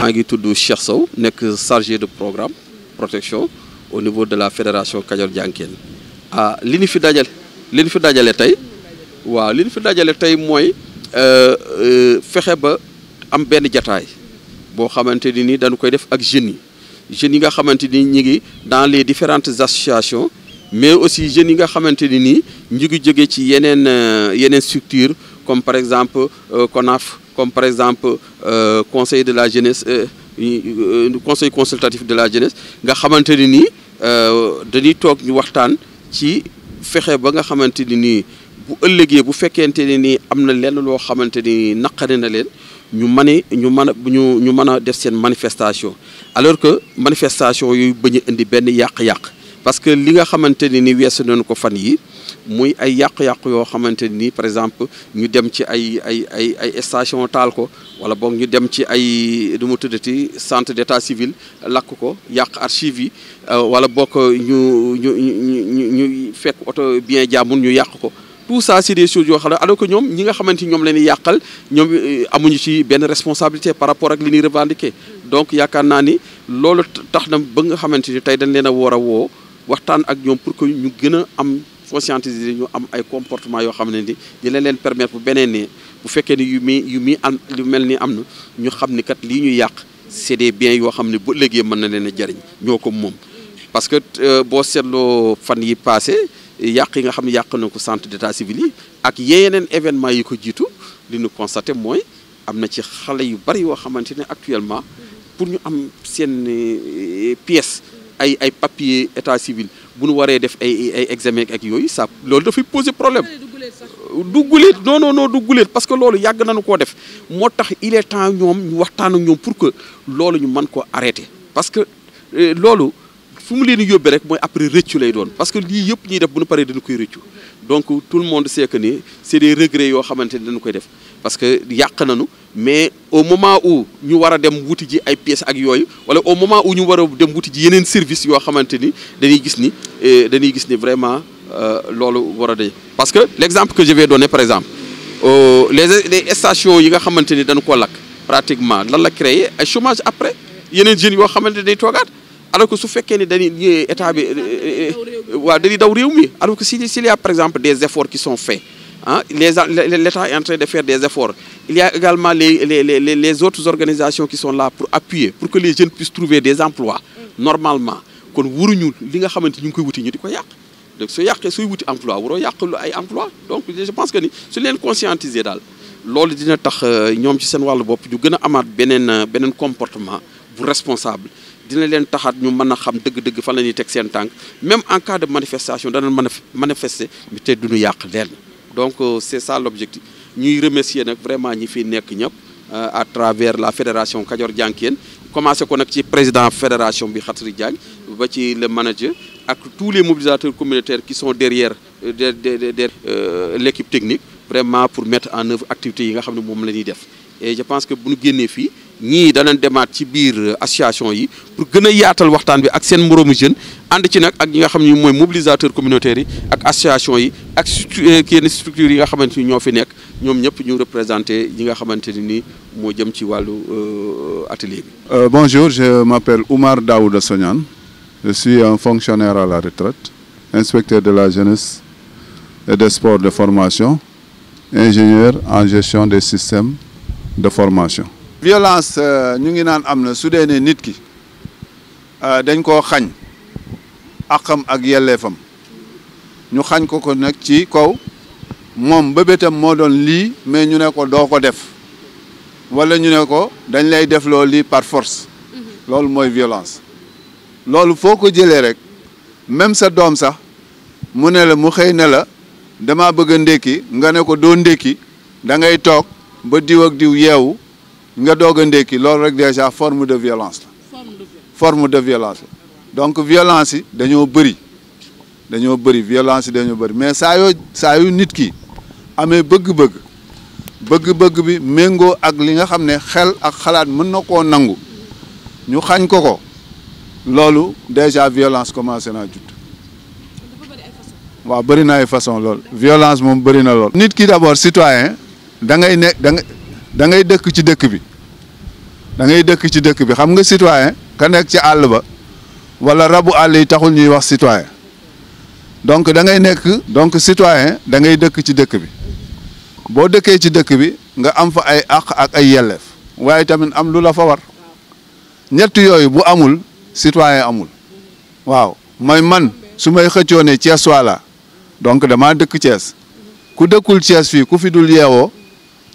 maa ngi tudd Cheikh Sow nekk chargé de programme protection au niveau de la fédération Kajoor Jànkeen. li ñu fi dajale tey waaw li ñu fi dajale tey mooy fexe ba am benn jataay boo xamante ni dañu koy def ak jeunes yi nga xamante ni ñi ngi dans les différentes associations mais aussi jeunes yi nga xamante ni ñu ngi jóge ci yeneen structure comme par exemple CONAF comme par exemple conseil de la jeunesse conseil consultatif de la jeunesse nga xamante ni nii dañuy toog ñu waxtaan ci fexe ba nga xamante ni nii bu ëllëgee bu fekkente ne nii am na lenn loo xamante ni naqari na leen ñu mën a def seen manifestation alors que manifestation yooyu bañ a indi benn yàq-yàq parce que li nga xamante ne ni weesu nañu ko fan yi muy ay yàq-yàq yoo xamante ni par exemple ñu dem ci ay station taal ko wala boog ñu dem ci ay du mu tuddati centre d'état civil lakk ko yàq archive yi wala boog ñu fekk oto bien jàmbur ñu yàq ko tout ça c'est des choses yoo xam ne alors que ñoom ñi nga xamante ni ñoom leen di yàqal ñoom amuñu ci benn responsabilité par rapport ak li ñuy revendiquer donc yaakaar naa ni loolu tax na ba nga xamante ni tey dañ leen a war a woo waxtaan ak ñoom pour que ñu gën a am conscientiser ñu am ay comportement yoo xam ne ni dina leen permettre bu beneen ne bu fekkee ni yu mel ni am na ñu xam ni kat lii ñuy yàq c'est des biens yoo xam ne bu ëllëgee mën na leen a jariñ ñoo ko moom parce que boo seetloo fan yi passé yàq yi nga xam ne yàq na ko centre d'état civil yi ak yeneen événement yi ko jiitu li ñu constaté mooy am na ci xale yu bari yoo xamante ne actuellement pour ñu am seen pièce ay papier état civil bu ñu waree def ay examen ak yooyu ça loolu dafay poser problème dugguleet non dugguleet parce que loolu yàgg nañu koo def moo tax il est temps ñoom ñu waxtaan ak ñoom pour que loolu ñu mën ko arrêter parce que loolu fu mu leen di yóbbee rek mooy après rëccu lay doon parce que lii yëpp ñuy def bu ñu paree dañu koy rëccu donc tout le monde sait que ni c'est des regrets yoo xamante ni dañu koy def parce que yàq nañu mais au moment où ñu war a dem wuti ji ay pièces ak yooyu wala au moment où ñu war a dem wuti ji yeneen service yoo xamante ni dañuy gis ni vraiment loolu war a day parce que l'exemple que je vais donner par exemple les stations yi nga xamante ni dañu ko lakk pratiquement lan la créer ay chômage après yeneen jeunes yoo xamante ni day toogaat alors que su fekkee ni dañuy état bi waaw dañuy daw réew mi alors que s'il y a par exemple des efforts qui sont faits l'État est en train de faire des efforts il y a également les autres organisations qui sont là pour appuyer pour que les jeunes puissent trouver des emplois normalement kon waruñu li nga xamante ñu ngi koy wuti ñu di ko yàq donc soo yàqee sooy wuti emploi waroo yàq ay emploi donc je pense que ni su leen conscientiser daal loolu dina tax ñoom ci seen wàllu bopp ñu gën a amaat beneen comportement bu responsable dina leen taxaat ñu mën a xam dëgg-dëgg fan la ñuy teg seen tànk même en cas de manifestation dana mën a manifester mais te duñu yàq leen donc c'est ça l'objectif ñuy remercier nag vraiment ñi fi nekk ñëpp à travers la fédération Kajoor Jànkeen commencé ko nag ci président fédération bi Khatri Diagne ba ci le manager ak tous les mobilisateurs communautaires qui sont derrière l'équipe technique vraiment pour mettre en œuvre activités yi nga xam ne moom la ñuy def et je pense que bu ñu génnee fii ñii danañ demaat ci biir association yi pour gën a yaatal waxtaan bi ak seen moroomu jeune ànd ci nag ak ñi nga xam ne mooy mobilisateurs communautaires yi ak association yi ak yenn structures yi nga xamante ni ñoo fi nekk ñoom ñëpp ñu représenté ñi nga xamante ni moo jëm ci wàllu atelier bi. Bonjour, je m'appelle Oumar Daouda Sognane. Je suis un fonctionnaire à la retraite, inspecteur de la jeunesse et des sports de formation, ingénieur en gestion des systèmes de formation. Violence ñu ngi naan am na su dee ne nit ki dañ koo xañ àqam ak yelleefam ñu xañ ko nag ci kaw moom bëbëtam moo doon lii mais ñu ne ko doo ko def wala ñu ne ko dañ lay def loolu lii par force loolu mooy violence loolu foo ko jëlee rek même sa doom sax mu ne la mu xëy ne la dama bëgg a ndékki nga ne ko doo ndékki da ngay toog ba diw ak diw yeewu nga doog a ndékki loolu rek déjà forme de violence la forme de violence la donc violence yi dañoo bëri violence yi dañoo bëri mais saa yu nit ki amee bëgg-bëgg bi méngoo ak li nga xam ne xel ak xalaat mën na koo nangu ñu xañ ko loolu déjà violence commencé naa judd waaw bëri na ay façon loolu violence moom bëri na lool. nit ki d'abord citoyen da ngay dëkk ci dëkk bi da ngay dëkk ci dëkk bi xam nga citoyen ka nekk ci àll ba wala rabu àll yi taxul ñuy wax citoyen donc da ngay nekk donc citoyen da ngay dëkk ci dëkk bi boo dëkkee ci dëkk bi nga am fa ay àq ak ay yelleef waaye tamit am lu la fa war ñett yooyu bu amul citoyen amul waaw mooy man su may xëccoo ne Thiès wala donc damaa dëkk Thiès ku dëkkul Thiès fii ku fi dul yeewoo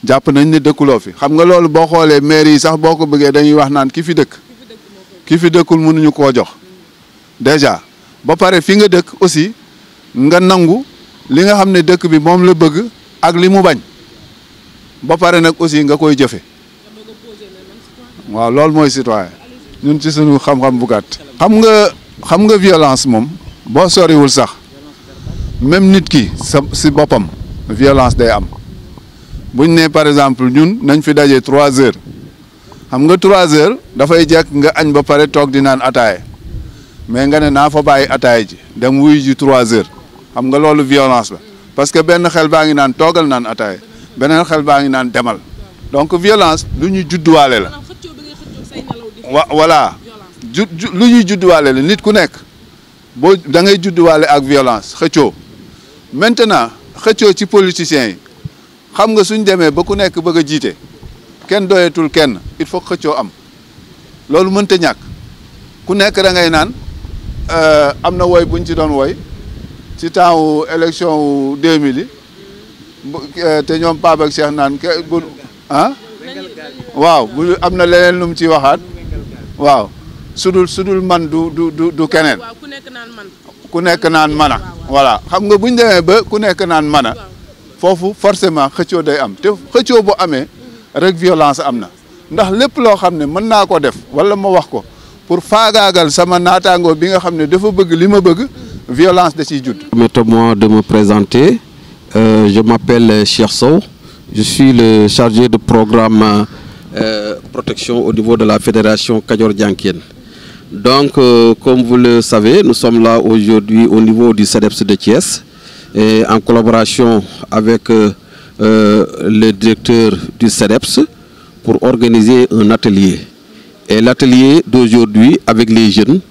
jàpp nañ ne dëkkuloo fi xam nga loolu boo xoolee maire yi sax boo ko bëggee dañuy wax naan ki fi dëkk ki fi dëkkul mënuñu koo jox déjà ba pare fi nga dëkk aussi nga nangu li nga xam ne dëkk bi moom la bëgg ak li mu bañ ba pare nag aussi nga koy jëfe waaw loolu mooy citoyen ñun ci suñu xam-xam bu gàtt xam nga violence moom boo soriwul sax même nit ki si boppam violence day am buñ ne par exemple ñun nañ fi daje 3 heures xam nga 3 heures dafay jekk nga añ ba pare toog di naan ataaye mais nga ne naa fa bàyyi ataaye ji dem wuy ji 3 heures xam nga loolu violence la parce que benn xel baa ngi naan toogal naan ataaye beneen xel baa ngi naan demal donc violence lu ñuy judduwaale la voilà lu ñuy judduwaale la nit ku nekk boo da ngay judduwaale ak violence xëccoo maintenant xëccoo ci politiciens yi xam nga suñ demee ba ku nekk bëgg a jiite kenn doyetul kenn il faut xëccoo am loolu mënta ñàkk ku nekk da ngay naan am na woy buñ ci doon woy ci temps wu élection wu 2000 yi te ñoom Pape ak Cheikh naan bu waaw bu am na leneen lu mu ci waxaat waaw sudul man du keneen ku nekk naan mana voilà xam nga buñ demee ba ku nekk naan mana foofu forcément xëccoo day am te xëccoo bu amee rek violence am na ndax lépp loo xam ne mën naa ko def wala ma wax ko pour faagaagal sama naataangoo bi nga xam ne dafa bëgg li ma bëgg violence da ciy judd. Permettez-moi de me présenter. Je m'appelle Cheikh Sow. Je suis le chargé de programme protection au niveau de la fédération Kajoor-Diankéen. Donc, comme vous le savez, nous sommes là aujourd'hui au niveau du CEDEPS de Thiès, et en collaboration avec le directeur du CEDEPS pour organiser un atelier. Et l'atelier d'aujourd'hui avec les jeunes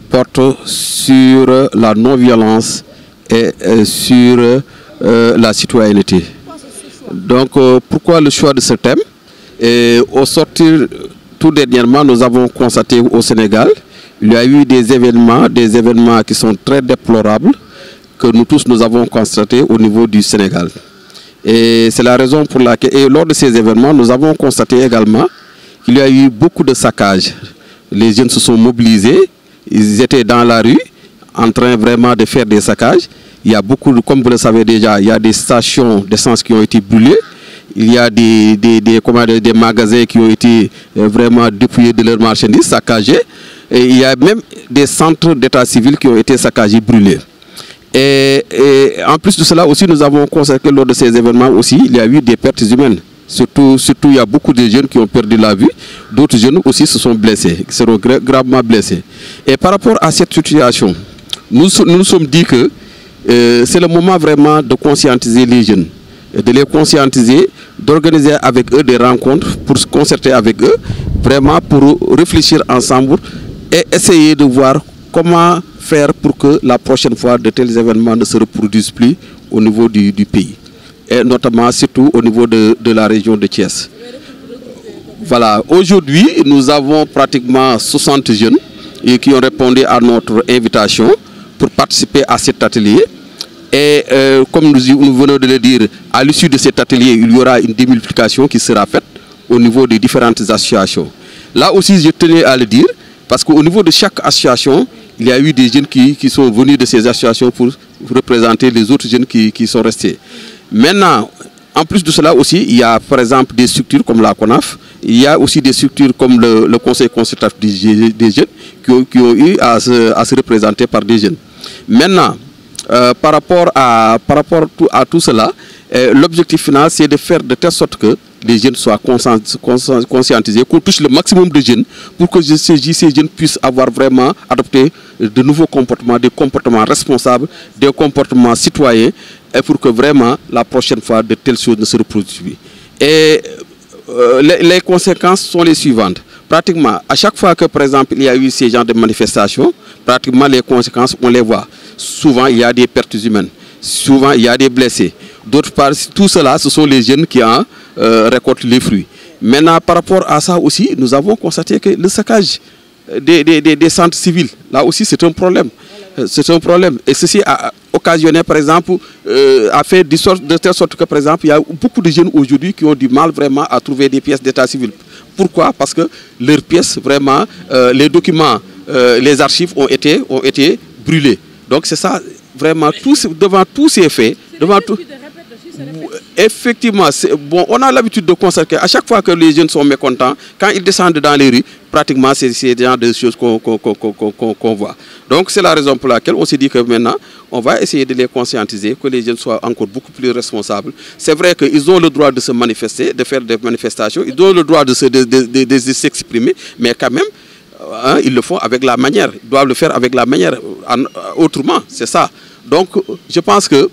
porte sur la non-violence et sur la citoyenneté. Donc, pourquoi le choix de ce thème? Et au sortir, tout dernièrement, nous avons constaté au Sénégal, il y a eu des événements qui sont très déplorables, que nous tous nous avons constatés au niveau du Sénégal. Et c'est la raison pour laquelle, et lors de ces événements, nous avons constaté également qu'il y a eu beaucoup de saccages. Les jeunes se sont mobilisés, ils étaient dans la rue, en train vraiment de faire des saccages. Il y a beaucoup, comme vous le savez déjà, il y a des stations d'essence qui ont été brûlées. Il y a des magasins qui ont été vraiment dépouillés de leurs marchandises, saccagés. Et il y a même des centres d'état civil qui ont été saccagés, brûlés. Et en plus de cela aussi, nous avons constaté que lors de ces événements aussi, il y a eu des pertes humaines. Surtout, il y a beaucoup de jeunes qui ont perdu la vie. D'autres jeunes aussi se sont blessés, qui seront gravement blessés. Et par rapport à cette situation, nous nous sommes dit que c'est le moment vraiment de conscientiser les jeunes, de les conscientiser, d'organiser avec eux des rencontres pour se concerter avec eux, vraiment pour réfléchir ensemble et essayer de voir comment faire pour que la prochaine fois de tels événements ne se reproduisent plus au niveau du pays. Et notamment surtout au niveau de la région de Thiès. Voilà, aujourd'hui nous avons pratiquement 60 jeunes qui ont répondu à notre invitation pour participer à cet atelier. Et comme nous venons de le dire, à l'issue de cet atelier, il y aura une démultiplication qui sera faite au niveau des différentes associations. Là aussi, je tenais à le dire, parce qu'au niveau de chaque association, il y a eu des jeunes qui sont venus de ces associations pour représenter les autres jeunes qui sont restés. Maintenant, en plus de cela aussi, il y a par exemple des structures comme la CONAF, il y a aussi des structures comme le Conseil consultatif des jeunes qui ont eu à se représenter par des jeunes. Maintenant, par rapport à tout cela, l'objectif final, c'est de faire de telle sorte que les jeunes soient conscientisés, qu'on touche le maximum de jeunes pour que ces jeunes puissent avoir vraiment adopté de nouveaux comportements, des comportements responsables, des comportements citoyens, et pour que vraiment la prochaine fois de telles choses ne se reproduisent plus. Et les conséquences sont les suivantes. Pratiquement, à chaque fois que, par exemple, il y a eu ces genres de manifestations, pratiquement les conséquences, on les voit. Souvent, il y a des pertes humaines. Souvent, il y a des blessés. D'autre part, tout cela, ce sont les jeunes qui en récoltent les fruits. Maintenant, par rapport à ça aussi, nous avons constaté que le saccage des centres civils, là aussi, c'est un problème. C'est un problème. Et ceci a occasionné, par exemple, a fait de telle sorte que, par exemple, il y a beaucoup de jeunes aujourd'hui qui ont du mal vraiment à trouver des pièces d'état civil. Pourquoi? Parce que leurs pièces, vraiment, les documents, les archives ont été brûlés. Donc c'est ça, vraiment, devant tous ces faits, devant tout... Effectivement, bon, on a l'habitude de constater qu'à chaque fois que les jeunes sont mécontents, quand ils descendent dans les rues, pratiquement c'est ce genre de choses qu'on voit. Donc c'est la raison pour laquelle on s'est dit que maintenant, on va essayer de les conscientiser, que les jeunes soient encore beaucoup plus responsables. C'est vrai qu'ils ont le droit de se manifester, de faire des manifestations, ils ont le droit de s'exprimer, mais quand même, hein, ils le font avec la manière, ils doivent le faire avec la manière, autrement, c'est ça. Donc je pense que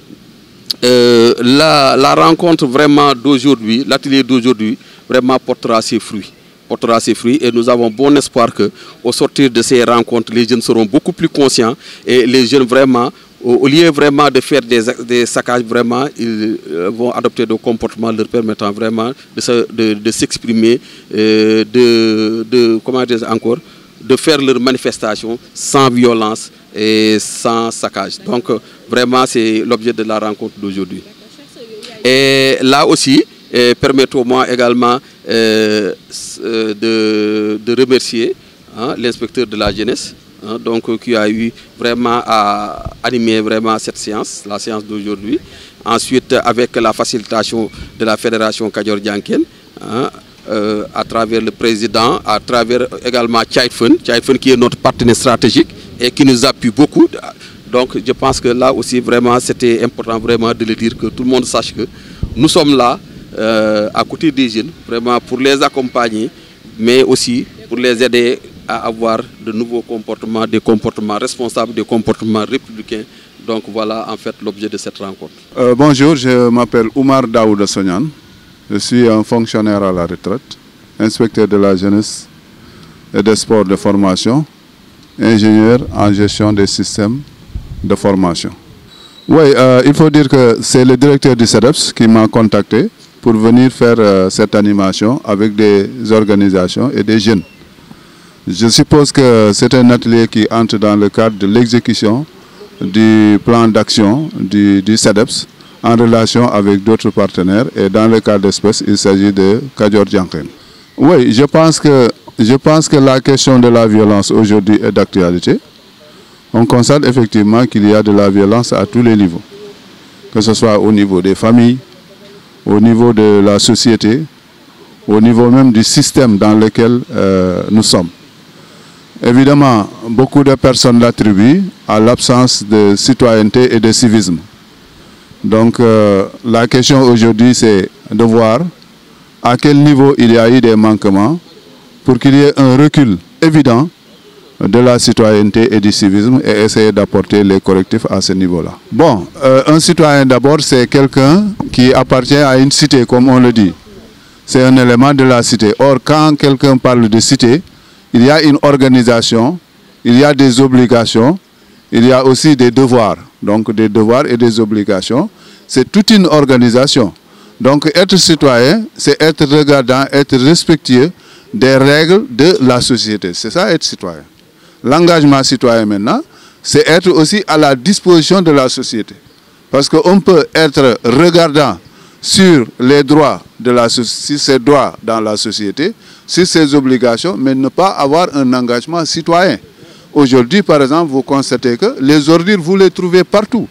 la rencontre vraiment d'aujourd'hui, l'atelier d'aujourd'hui, vraiment portera ses fruits. Et nous avons bon espoir qu'au sortir de ces rencontres, les jeunes seront beaucoup plus conscients et les jeunes vraiment, au lieu vraiment de faire des saccages, vraiment, ils vont adopter des comportements leur permettant vraiment de s'exprimer, comment dire encore, de faire leurs manifestations sans violence et sans saccage. Donc vraiment c'est l'objet de la rencontre d'aujourd'hui. Et là aussi, permettez-moi également de remercier l'inspecteur de la jeunesse, donc, qui a eu vraiment à animer vraiment cette séance, la séance d'aujourd'hui. Ensuite, avec la facilitation de la Fédération Kadior Dianken, à travers le président, à travers également Tchaïfun qui est notre partenaire stratégique et qui nous appuie beaucoup. Donc je pense que là aussi vraiment c'était important vraiment de le dire, que tout le monde sache que nous sommes là à côté des jeunes, vraiment pour les accompagner, mais aussi pour les aider à avoir de nouveaux comportements, des comportements responsables, des comportements républicains. Donc voilà en fait l'objet de cette rencontre. Bonjour, je m'appelle Oumar Daouda Sognan. Je suis un fonctionnaire à la retraite, inspecteur de la jeunesse et des sports de formation, ingénieur en gestion des systèmes de formation. Oui, il faut dire que c'est le directeur du CEDEPS qui m'a contacté pour venir faire cette animation avec des organisations et des jeunes. Je suppose que c'est un atelier qui entre dans le cadre de l'exécution du plan d'action du CEDEPS en relation avec d'autres partenaires, et dans le cas d'espèce, il s'agit de Kadior Dianken. Oui, je pense que la question de la violence aujourd'hui est d'actualité. On constate effectivement qu'il y a de la violence à tous les niveaux, que ce soit au niveau des familles, au niveau de la société, au niveau même du système dans lequel nous sommes. Évidemment, beaucoup de personnes l'attribuent à l'absence de citoyenneté et de civisme. Donc la question aujourd'hui, c'est de voir à quel niveau il y a eu des manquements pour qu'il y ait un recul évident de la citoyenneté et du civisme et essayer d'apporter les correctifs à ce niveau-là. Bon, un citoyen d'abord, c'est quelqu'un qui appartient à une cité, comme on le dit. C'est un élément de la cité. Or, quand quelqu'un parle de cité, il y a une organisation, il y a des obligations, il y a aussi des devoirs. Donc des devoirs et des obligations, c'est toute une organisation. Donc être citoyen, c'est être regardant, être respectueux des règles de la société. C'est ça être citoyen. L'engagement citoyen maintenant, c'est être aussi à la disposition de la société. Parce qu'on peut être regardant sur les droits de la société, sur ses droits dans la société, sur ses obligations, mais ne pas avoir un engagement citoyen. Aujourd'hui, par exemple, vous constatez que les ordures, vous les trouvez partout.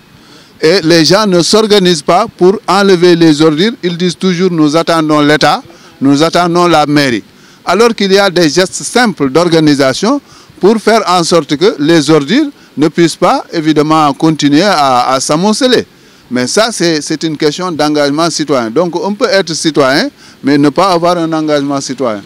Et les gens ne s'organisent pas pour enlever les ordures. Ils disent toujours, nous attendons l'État, nous attendons la mairie. Alors qu'il y a des gestes simples d'organisation pour faire en sorte que les ordures ne puissent pas, évidemment, continuer à s'amonceler. Mais ça, c'est une question d'engagement citoyen. Donc, on peut être citoyen, mais ne pas avoir un engagement citoyen.